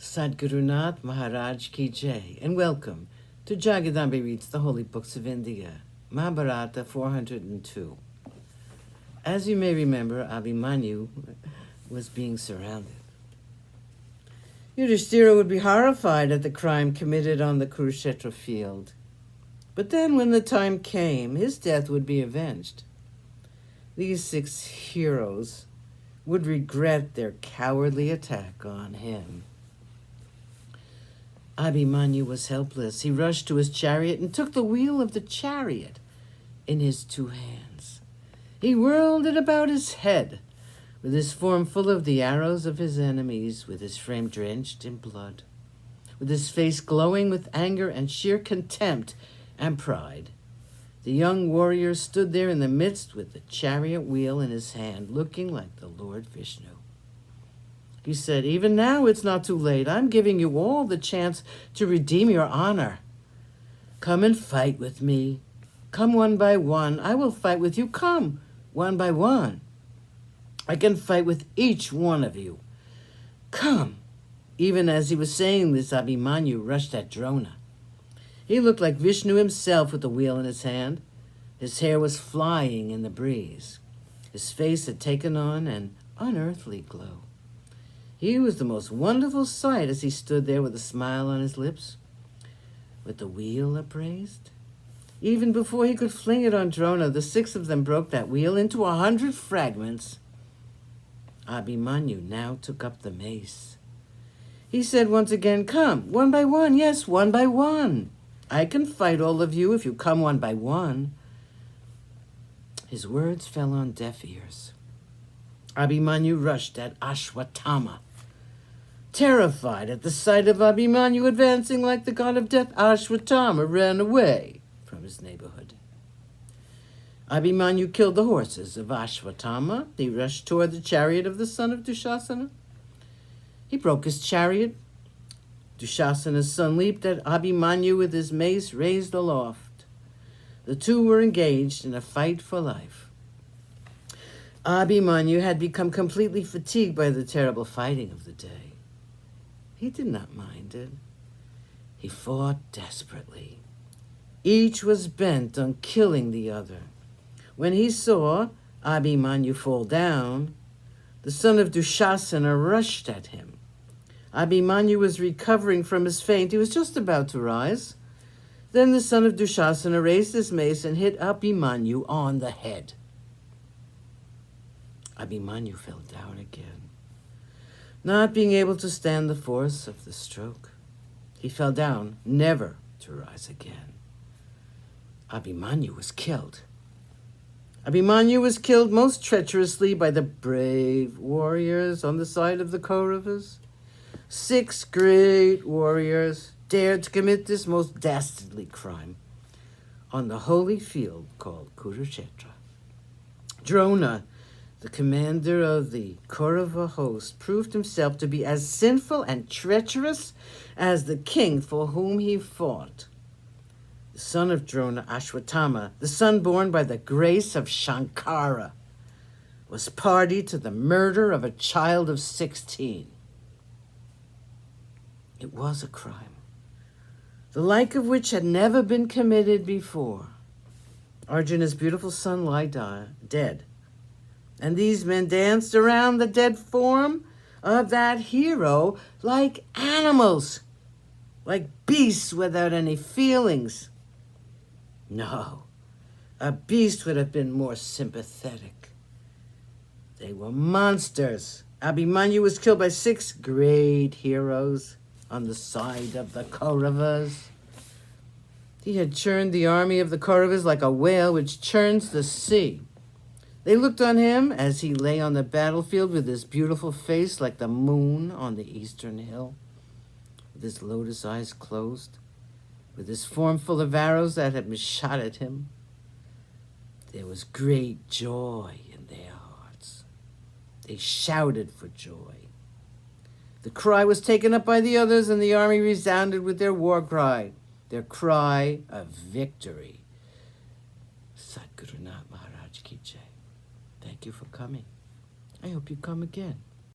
Sadgurunath Maharaj Ki Jai, and welcome to Jagadambe Reads the Holy Books of India, Mahabharata402. As you may remember, Abhimanyu was being surrounded. Yudhishthira would be horrified at the crime committed on the Kurukshetra field. But then when the time came, his death would be avenged. These 6 heroes would regret their cowardly attack on him. Abhimanyu was helpless. He rushed to his chariot and took the wheel of the chariot in his 2 hands. He whirled it about his head, with his form full of the arrows of his enemies, with his frame drenched in blood, with his face glowing with anger and sheer contempt and pride. The young warrior stood there in the midst with the chariot wheel in his hand, looking like the Lord Vishnu. He said, "Even now it's not too late. I'm giving you all the chance to redeem your honor. Come and fight with me. Come one by one. I will fight with you. Come one by one. I can fight with each one of you. Come." Even as he was saying this, Abhimanyu rushed at Drona. He looked like Vishnu himself with the wheel in his hand. His hair was flying in the breeze. His face had taken on an unearthly glow. He was the most wonderful sight as he stood there with a smile on his lips, with the wheel upraised. Even before he could fling it on Drona, the 6 of them broke that wheel into 100 fragments. Abhimanyu now took up the mace. He said once again, "Come, one by one, yes, one by one. I can fight all of you if you come one by one." His words fell on deaf ears. Abhimanyu rushed at Ashwatthama. Terrified at the sight of Abhimanyu advancing like the god of death, Ashwatthama ran away from his neighborhood. Abhimanyu killed the horses of Ashwatthama. He rushed toward the chariot of the son of Dushasana. He broke his chariot. Dushasana's son leaped at Abhimanyu with his mace raised aloft. The 2 were engaged in a fight for life. Abhimanyu had become completely fatigued by the terrible fighting of the day. He did not mind it. He fought desperately. Each was bent on killing the other. When he saw Abhimanyu fall down, the son of Dushasana rushed at him. Abhimanyu was recovering from his faint. He was just about to rise. Then the son of Dushasana raised his mace and hit Abhimanyu on the head. Abhimanyu fell down again, not being able to stand the force of the stroke. He fell down, never to rise again. Abhimanyu was killed. Abhimanyu was killed most treacherously by the brave warriors on the side of the Kauravas. 6 great warriors dared to commit this most dastardly crime on the holy field called Kurukshetra. Drona, the commander of the Kaurava host, proved himself to be as sinful and treacherous as the king for whom he fought. The son of Drona, Ashwatthama, the son born by the grace of Shankara, was party to the murder of a child of 16. It was a crime, the like of which had never been committed before. Arjuna's beautiful son lay dead, and these men danced around the dead form of that hero like animals, like beasts without any feelings. No, a beast would have been more sympathetic. They were monsters. Abhimanyu was killed by 6 great heroes on the side of the Kauravas. He had churned the army of the Kauravas like a whale which churns the sea. They looked on him as he lay on the battlefield with his beautiful face like the moon on the eastern hill, with his lotus eyes closed, with his form full of arrows that had been shot at him. There was great joy in their hearts. They shouted for joy. The cry was taken up by the others, and the army resounded with their war cry, their cry of victory. Sadgurunath Maharaj Ki Jai. Thank you for coming. I hope you come again.